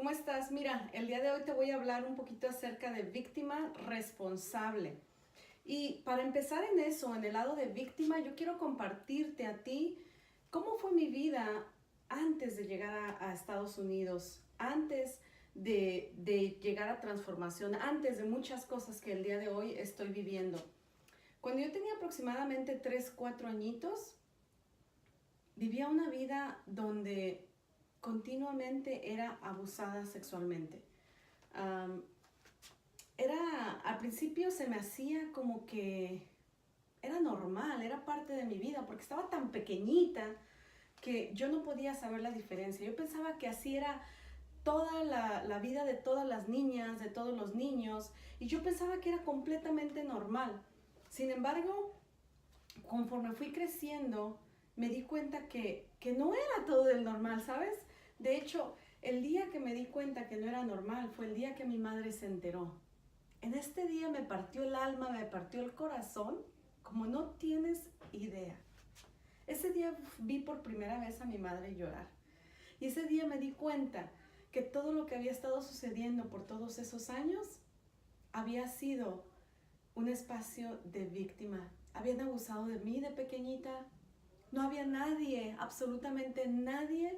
¿cómo estás? Mira, el día de hoy te voy a hablar un poquito acerca de víctima responsable. Y para empezar en eso, en el lado de víctima, yo quiero compartirte a ti cómo fue mi vida antes de llegar a Estados Unidos, antes de llegar a transformación, antes de muchas cosas que el día de hoy estoy viviendo. Cuando yo tenía aproximadamente 3, 4 añitos, vivía una vida donde continuamente era abusada sexualmente. Um, Al principio se me hacía como que era normal, era parte de mi vida, porque estaba tan pequeñita que yo no podía saber la diferencia. Yo pensaba que así era toda la vida de todas las niñas, de todos los niños, y yo pensaba que era completamente normal. Sin embargo, conforme fui creciendo, me di cuenta que no era todo del normal, ¿sabes? De hecho, el día que me di cuenta que no era normal fue el día que mi madre se enteró. En este día me partió el alma, me partió el corazón, como no tienes idea. Ese día vi por primera vez a mi madre llorar. Y ese día me di cuenta que todo lo que había estado sucediendo por todos esos años había sido un espacio de víctima. Habían abusado de mí de pequeñita. No había nadie, absolutamente nadie,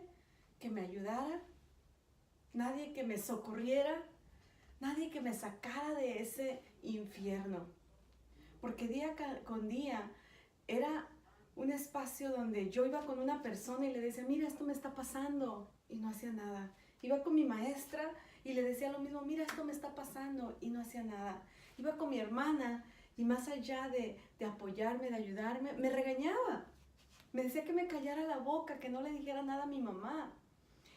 que me ayudara, nadie que me socorriera, nadie que me sacara de ese infierno. Porque día con día era un espacio donde yo iba con una persona y le decía, mira, esto me está pasando, y no hacía nada. Iba con mi maestra y le decía lo mismo, mira, esto me está pasando, y no hacía nada. Iba con mi hermana y más allá de apoyarme, de ayudarme, me regañaba. Me decía que me callara la boca, que no le dijera nada a mi mamá.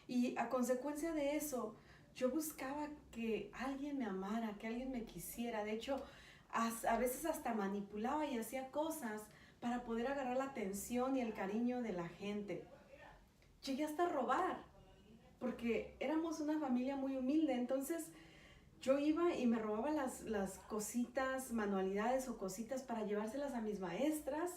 Y a consecuencia de eso, yo buscaba que alguien me amara, que alguien me quisiera. De hecho, a veces hasta manipulaba y hacía cosas para poder agarrar la atención y el cariño de la gente. Llegué hasta a robar, porque éramos una familia muy humilde. Entonces, yo iba y me robaba las cositas, manualidades o cositas para llevárselas a mis maestras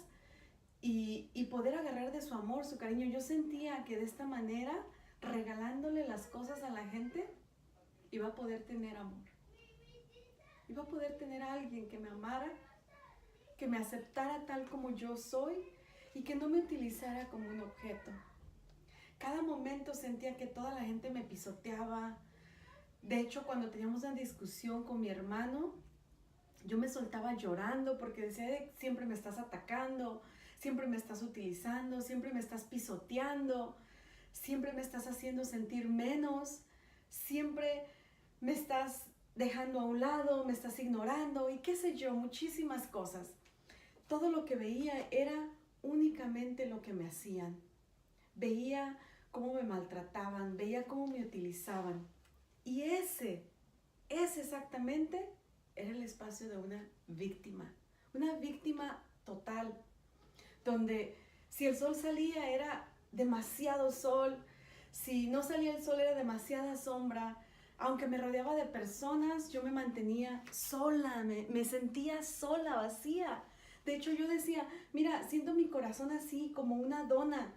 y poder agarrar de su amor, su cariño. Yo sentía que de esta manera, regalándole las cosas a la gente, iba a poder tener amor. Iba a poder tener a alguien que me amara, que me aceptara tal como yo soy y que no me utilizara como un objeto. Cada momento sentía que toda la gente me pisoteaba. De hecho, cuando teníamos una discusión con mi hermano, yo me soltaba llorando porque decía, siempre me estás atacando, siempre me estás utilizando, siempre me estás pisoteando, siempre me estás haciendo sentir menos, siempre me estás dejando a un lado, me estás ignorando y qué sé yo, muchísimas cosas. Todo lo que veía era únicamente lo que me hacían. Veía cómo me maltrataban, veía cómo me utilizaban. Y ese exactamente era el espacio de una víctima total, donde si el sol salía era demasiado sol, si no salía el sol era demasiada sombra. Aunque me rodeaba de personas, yo me mantenía sola, me sentía sola, vacía. De hecho, yo decía, mira, siento mi corazón así, como una dona,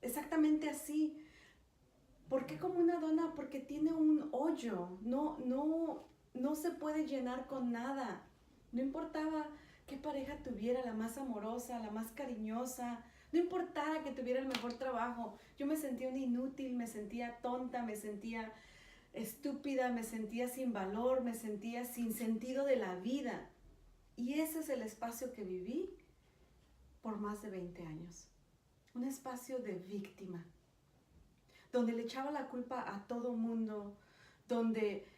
exactamente así. ¿Por qué como una dona? Porque tiene un hoyo, no se puede llenar con nada. No importaba qué pareja tuviera, la más amorosa, la más cariñosa, no importaba que tuviera el mejor trabajo. Yo me sentía una inútil, me sentía tonta, me sentía estúpida, me sentía sin valor, me sentía sin sentido de la vida. Y ese es el espacio que viví por más de 20 años. Un espacio de víctima, donde le echaba la culpa a todo mundo, donde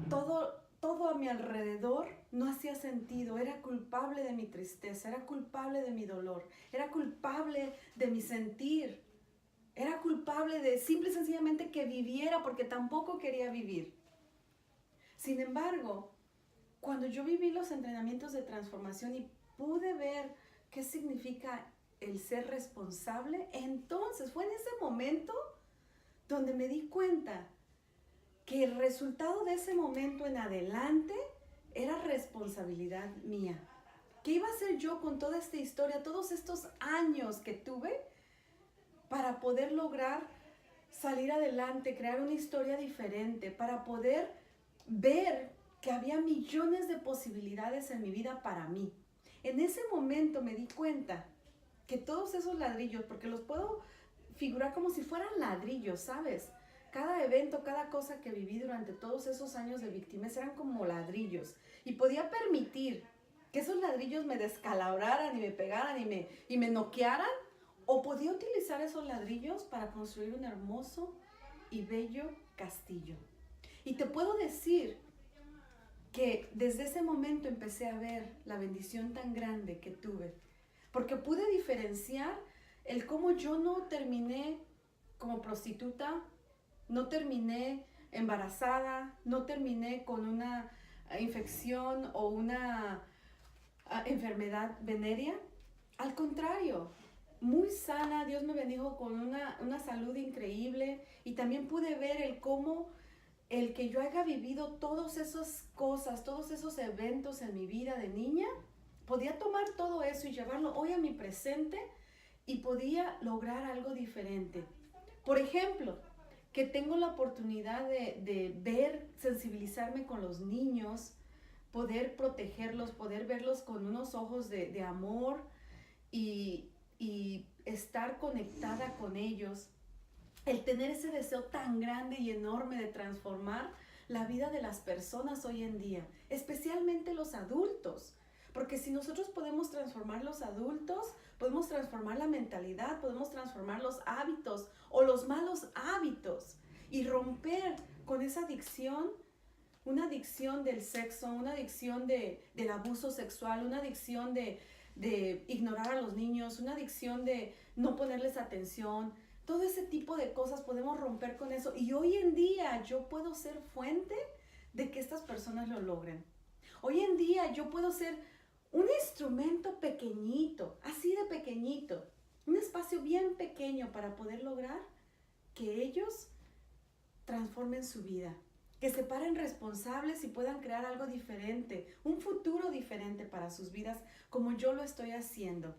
todo a mi alrededor no hacía sentido. Era culpable de mi tristeza, era culpable de mi dolor, era culpable de mi sentir, era culpable de simple y sencillamente que viviera porque tampoco quería vivir. Sin embargo, cuando yo viví los entrenamientos de transformación y pude ver qué significa el ser responsable, entonces fue en ese momento donde me di cuenta que el resultado de ese momento en adelante era responsabilidad mía. ¿Qué iba a hacer yo con toda esta historia, todos estos años que tuve para poder lograr salir adelante, crear una historia diferente, para poder ver que había millones de posibilidades en mi vida para mí. En ese momento me di cuenta que todos esos ladrillos, porque los puedo figurar como si fueran ladrillos, ¿sabes? Cada evento, cada cosa que viví durante todos esos años de víctimas eran como ladrillos. Y podía permitir que esos ladrillos me descalabraran y me pegaran y me noquearan, o podía utilizar esos ladrillos para construir un hermoso y bello castillo. Y te puedo decir que desde ese momento empecé a ver la bendición tan grande que tuve, porque pude diferenciar el cómo yo no terminé como prostituta, no terminé embarazada, no terminé con una infección o una enfermedad venérea. Al contrario, muy sana, Dios me bendijo con una salud increíble, y también pude ver el cómo el que yo haya vivido todas esas cosas, todos esos eventos en mi vida de niña, podía tomar todo eso y llevarlo hoy a mi presente y podía lograr algo diferente. Por ejemplo, que tengo la oportunidad de ver, sensibilizarme con los niños, poder protegerlos, poder verlos con unos ojos de amor y estar conectada con ellos. El tener ese deseo tan grande y enorme de transformar la vida de las personas hoy en día, especialmente los adultos. Porque si nosotros podemos transformar los adultos, podemos transformar la mentalidad, podemos transformar los hábitos o los malos hábitos y romper con esa adicción, una adicción del sexo, una adicción del abuso sexual, una adicción de ignorar a los niños, una adicción de no ponerles atención. Todo ese tipo de cosas podemos romper con eso. Y hoy en día yo puedo ser fuente de que estas personas lo logren. Hoy en día yo puedo ser un instrumento pequeñito, así de pequeñito, un espacio bien pequeño para poder lograr que ellos transformen su vida, que se paren responsables y puedan crear algo diferente, un futuro diferente para sus vidas, como yo lo estoy haciendo.